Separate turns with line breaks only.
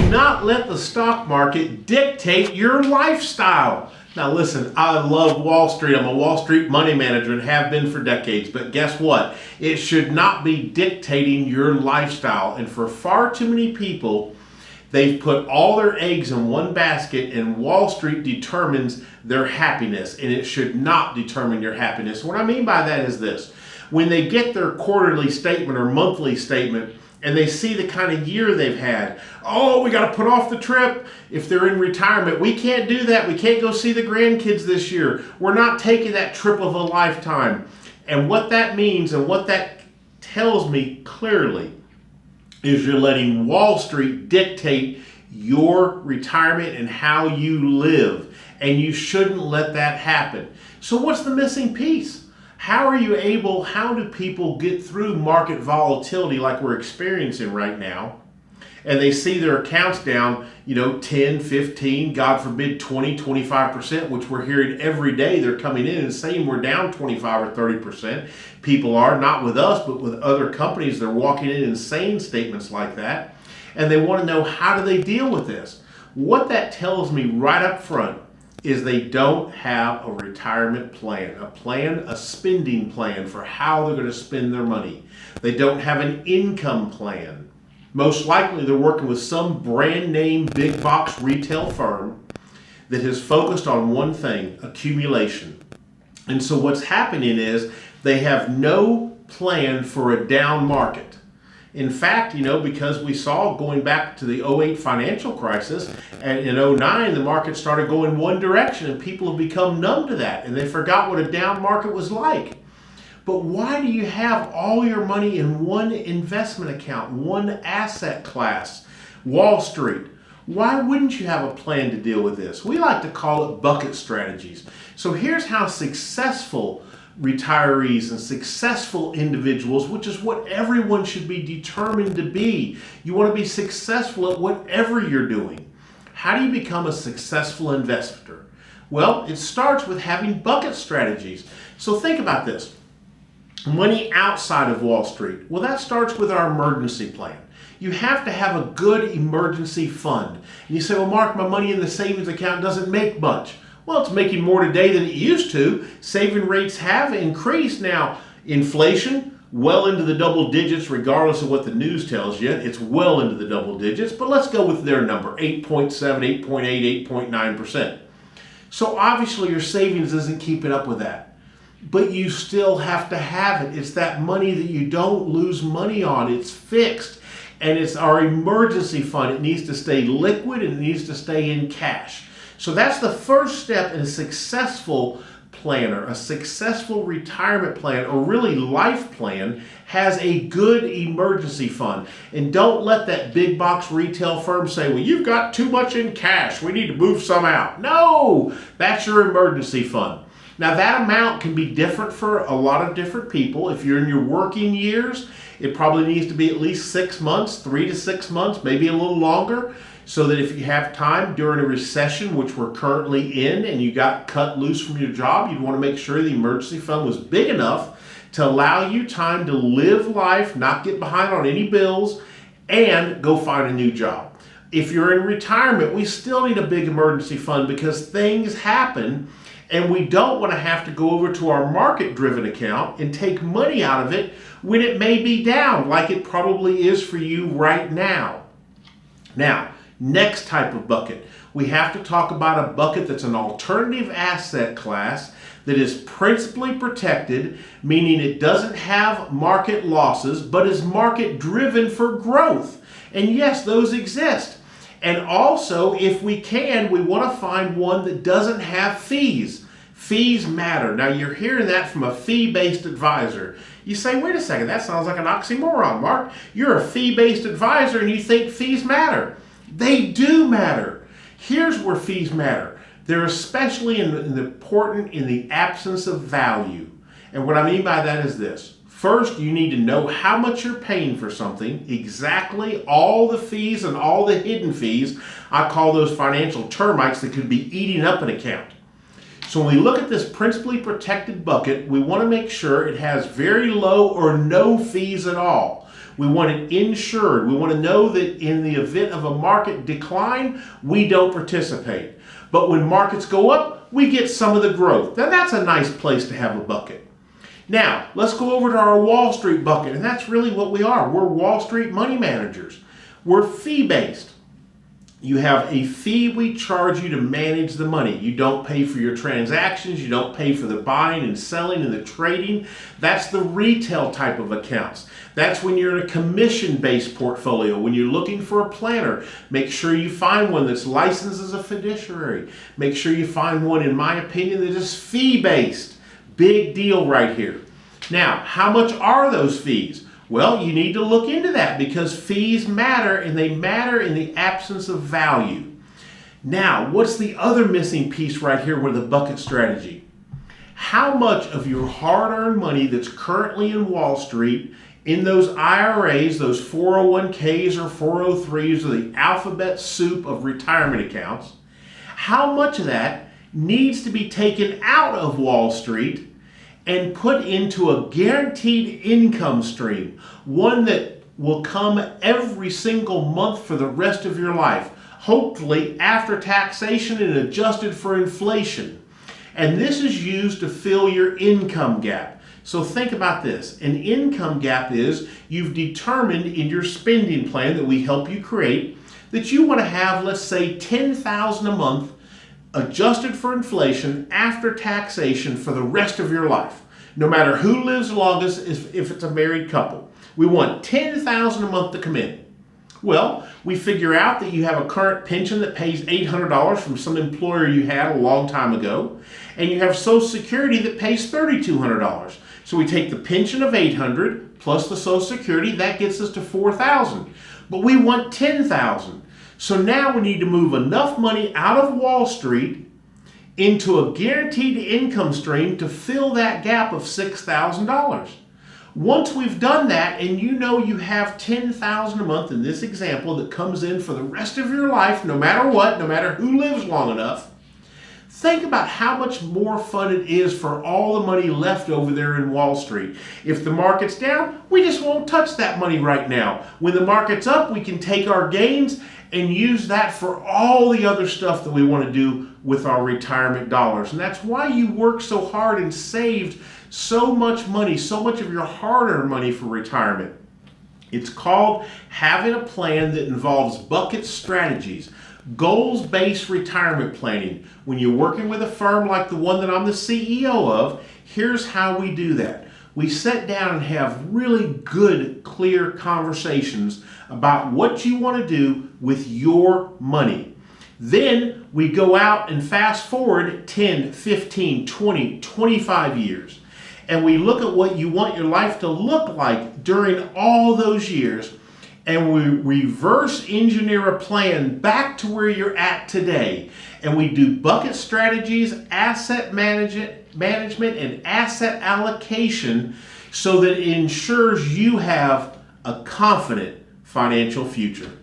not let the stock market dictate your lifestyle. Now listen, I love Wall Street. I'm a Wall Street money manager and have been for decades. But guess what? It should not be dictating your lifestyle. And for far too many people, they've put all their eggs in one basket, and Wall Street determines their happiness, and it should not determine your happiness. What I mean by that is this. When they get their quarterly statement or monthly statement, and they see the kind of year they've had, oh, we got to put off the trip. If they're in retirement, we can't do that. We can't go see the grandkids this year. We're not taking that trip of a lifetime. And what that means and what that tells me clearly is you're letting Wall Street dictate your retirement and how you live. And you shouldn't let that happen. So what's the missing piece? How do people get through market volatility like we're experiencing right now? And they see their accounts down, 10, 15, God forbid 20, 25%, which we're hearing every day. They're coming in and saying we're down 25 or 30%. People are, not with us, but with other companies. They're walking in and saying statements like that. And they want to know, how do they deal with this? What that tells me right up front is they don't have a retirement plan, a spending plan for how they're going to spend their money. They don't have an income plan. Most likely they're working with some brand name big box retail firm that has focused on one thing, accumulation. And so what's happening is they have no plan for a down market. In fact, because we saw going back to the '08 financial crisis, and in '09 the market started going one direction, and people have become numb to that, and they forgot what a down market was like. But why do you have all your money in one investment account, one asset class, Wall Street? Why wouldn't you have a plan to deal with this? We like to call it bucket strategies. So here's how successful retirees and successful individuals, which is what everyone should be determined to be. You want to be successful at whatever you're doing. How do you become a successful investor? Well, it starts with having bucket strategies. So think about this. Money outside of Wall Street. Well, that starts with our emergency plan. You have to have a good emergency fund. And you say, well, Mark, my money in the savings account doesn't make much. Well, it's making more today than it used to. Saving rates have increased. Now, inflation, well into the double digits, regardless of what the news tells you. It's well into the double digits, but let's go with their number, 8.7, 8.8, 8.9%. So obviously your savings isn't keeping up with that, but you still have to have it. It's that money that you don't lose money on. It's fixed, and it's our emergency fund. It needs to stay liquid, and it needs to stay in cash. So that's the first step in a successful planner. A successful retirement plan, or really life plan, has a good emergency fund. And don't let that big box retail firm say, well, you've got too much in cash, we need to move some out. No, that's your emergency fund. Now that amount can be different for a lot of different people. If you're in your working years, it probably needs to be at least 6 months, 3 to 6 months, maybe a little longer, so that if you have time during a recession, which we're currently in, and you got cut loose from your job, you'd want to make sure the emergency fund was big enough to allow you time to live life, not get behind on any bills, and go find a new job. If you're in retirement, we still need a big emergency fund because things happen, and we don't want to have to go over to our market-driven account and take money out of it when it may be down, like it probably is for you right now. Now, next type of bucket. We have to talk about a bucket that's an alternative asset class that is principally protected, meaning it doesn't have market losses, but is market driven for growth. And yes, those exist. And also, if we can, we want to find one that doesn't have fees. Fees matter. Now, you're hearing that from a fee-based advisor. You say, wait a second, that sounds like an oxymoron, Mark. You're a fee-based advisor and you think fees matter. They do matter. Here's where fees matter. They're especially important in the absence of value. And what I mean by that is this. First, you need to know how much you're paying for something, exactly all the fees and all the hidden fees. I call those financial termites that could be eating up an account. So when we look at this principally protected bucket, we want to make sure it has very low or no fees at all. We want it insured. We want to know that in the event of a market decline, we don't participate. But when markets go up, we get some of the growth. Now that's a nice place to have a bucket. Now, let's go over to our Wall Street bucket, and that's really what we are. We're Wall Street money managers. We're fee-based. You have a fee we charge you to manage the money. You don't pay for your transactions. You don't pay for the buying and selling and the trading. That's the retail type of accounts. That's when you're in a commission-based portfolio. When you're looking for a planner, make sure you find one that's licensed as a fiduciary. Make sure you find one, in my opinion, that is fee-based. Big deal right here. Now, how much are those fees? Well, you need to look into that because fees matter, and they matter in the absence of value. Now, what's the other missing piece right here with the bucket strategy? How much of your hard-earned money that's currently in Wall Street, in those IRAs, those 401ks or 403s, or the alphabet soup of retirement accounts, how much of that needs to be taken out of Wall Street and put into a guaranteed income stream, one that will come every single month for the rest of your life, hopefully after taxation and adjusted for inflation. And this is used to fill your income gap. So think about this. An income gap is you've determined in your spending plan that we help you create that you want to have, let's say, $10,000 a month adjusted for inflation after taxation for the rest of your life. No matter who lives longest, if it's a married couple. We want $10,000 a month to come in. Well, we figure out that you have a current pension that pays $800 from some employer you had a long time ago, and you have Social Security that pays $3,200. So we take the pension of $800 plus the Social Security, that gets us to $4,000. But we want $10,000. So now we need to move enough money out of Wall Street into a guaranteed income stream to fill that gap of $6,000. Once we've done that, and you know you have $10,000 a month in this example that comes in for the rest of your life, no matter what, no matter who lives long enough, think about how much more fun it is for all the money left over there in Wall Street. If the market's down, we just won't touch that money right now. When the market's up, we can take our gains and use that for all the other stuff that we want to do with our retirement dollars. And that's why you worked so hard and saved so much money, so much of your hard-earned money for retirement. It's called having a plan that involves bucket strategies, goals-based retirement planning. When you're working with a firm like the one that I'm the CEO of, here's how we do that. We sit down and have really good, clear conversations about what you want to do with your money. Then we go out and fast forward 10, 15, 20, 25 years. And we look at what you want your life to look like during all those years. And we reverse engineer a plan back to where you're at today. And we do bucket strategies, asset management, and asset allocation so that it ensures you have a confident financial future.